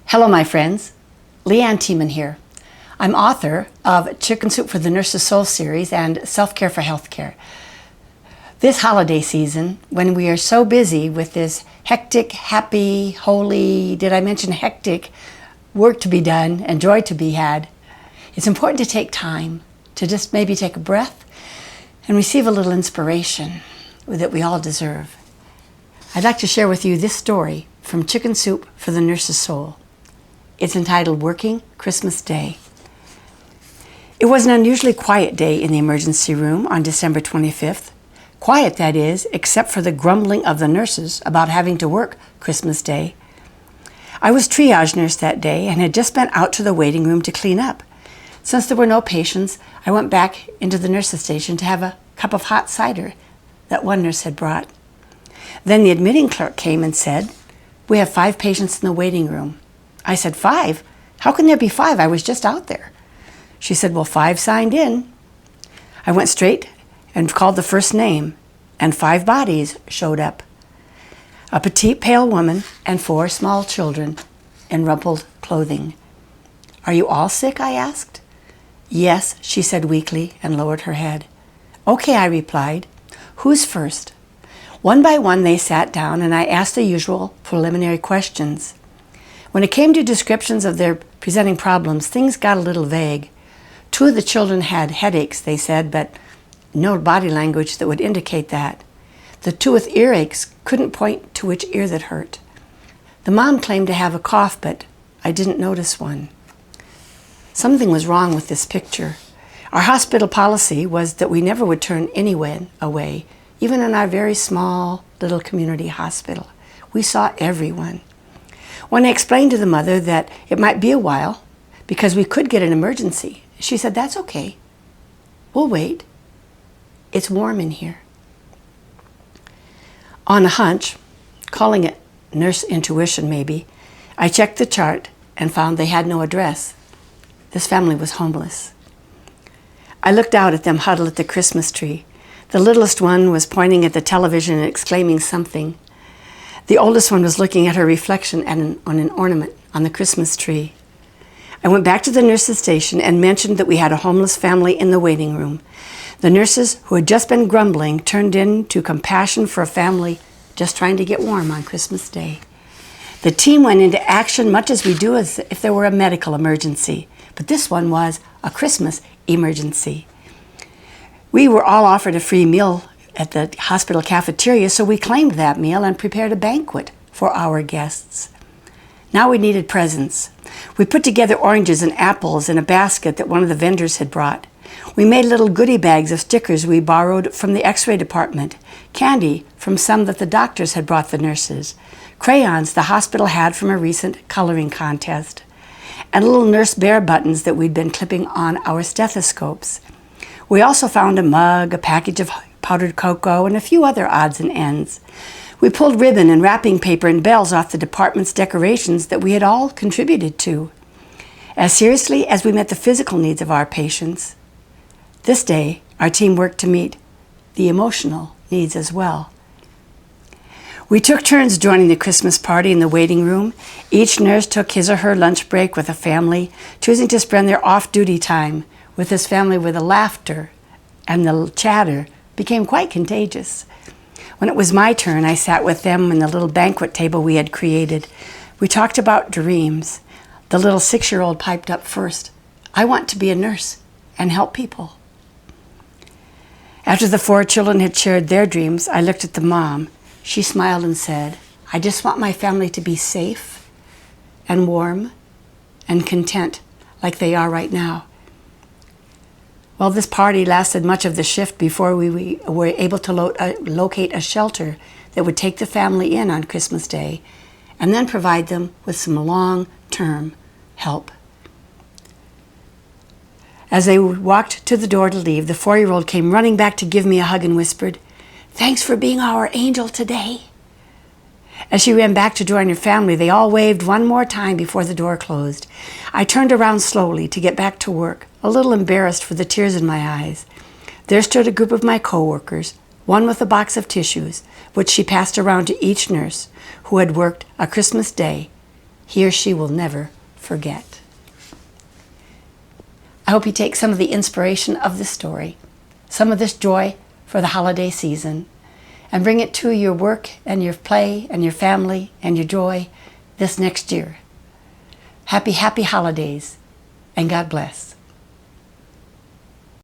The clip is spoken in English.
Hello, my friends. LeAnn Thieman here. I'm author of Chicken Soup for the Nurse's Soul series and Self-Care for Healthcare. This holiday season, when we are so busy with this hectic, happy, holy, did I mention hectic, work to be done and joy to be had, it's important to take time to just maybe take a breath and receive a little inspiration that we all deserve. I'd like to share with you this story from Chicken Soup for the Nurse's Soul. It's entitled Working Christmas Day. It was an unusually quiet day in the emergency room on December 25th. Quiet, that is, except for the grumbling of the nurses about having to work Christmas Day. I was triage nurse that day and had just been out to the waiting room to clean up. Since there were no patients, I went back into the nurse's station to have a cup of hot cider that one nurse had brought. Then the admitting clerk came and said, "We have 5 patients in the waiting room." I said, 5? How can there be 5? I was just out there. She said, well, 5 signed in. I went straight and called the first name, and 5 bodies showed up. A petite, pale woman and 4 small children in rumpled clothing. "Are you all sick?" I asked. "Yes," she said weakly and lowered her head. "Okay," I replied. "Who's first?" One by one they sat down and I asked the usual preliminary questions. When it came to descriptions of their presenting problems, things got a little vague. 2 of the children had headaches, they said, but no body language that would indicate that. The 2 with earaches couldn't point to which ear that hurt. The mom claimed to have a cough, but I didn't notice one. Something was wrong with this picture. Our hospital policy was that we never would turn anyone away, even in our very small little community hospital. We saw everyone. When I explained to the mother that it might be a while because we could get an emergency, she said, "That's okay. We'll wait. It's warm in here." On a hunch, calling it nurse intuition maybe, I checked the chart and found they had no address. This family was homeless. I looked out at them huddled at the Christmas tree. The littlest one was pointing at the television and exclaiming something. The oldest one was looking at her reflection on an ornament on the Christmas tree. I went back to the nurse's station and mentioned that we had a homeless family in the waiting room. The nurses, who had just been grumbling, turned into compassion for a family just trying to get warm on Christmas Day. The team went into action much as we do as if there were a medical emergency, but this one was a Christmas emergency. We were all offered a free meal at the hospital cafeteria, so we claimed that meal and prepared a banquet for our guests. Now we needed presents. We put together oranges and apples in a basket that one of the vendors had brought. We made little goodie bags of stickers we borrowed from the x-ray department, candy from some that the doctors had brought the nurses, crayons the hospital had from a recent coloring contest, and little nurse bear buttons that we'd been clipping on our stethoscopes. We also found a mug, a package of powdered cocoa, and a few other odds and ends. We pulled ribbon and wrapping paper and bells off the department's decorations that we had all contributed to. As seriously as we met the physical needs of our patients, this day our team worked to meet the emotional needs as well. We took turns joining the Christmas party in the waiting room. Each nurse took his or her lunch break with a family, choosing to spend their off-duty time with this family where the laughter and the chatter became quite contagious. When it was my turn, I sat with them in the little banquet table we had created. We talked about dreams. The little 6-year-old piped up first. "I want to be a nurse and help people." After the 4 children had shared their dreams, I looked at the mom. She smiled and said, "I just want my family to be safe and warm and content like they are right now." Well, this party lasted much of the shift before we were able to locate a shelter that would take the family in on Christmas Day and then provide them with some long-term help. As they walked to the door to leave, the 4-year-old came running back to give me a hug and whispered, "Thanks for being our angel today." As she ran back to join her family, they all waved one more time before the door closed. I turned around slowly to get back to work, a little embarrassed for the tears in my eyes. There stood a group of my co-workers, one with a box of tissues, which she passed around to each nurse who had worked a Christmas Day he or she will never forget. I hope you take some of the inspiration of this story, some of this joy for the holiday season, and bring it to your work and your play and your family and your joy this next year. Happy holidays, and God bless.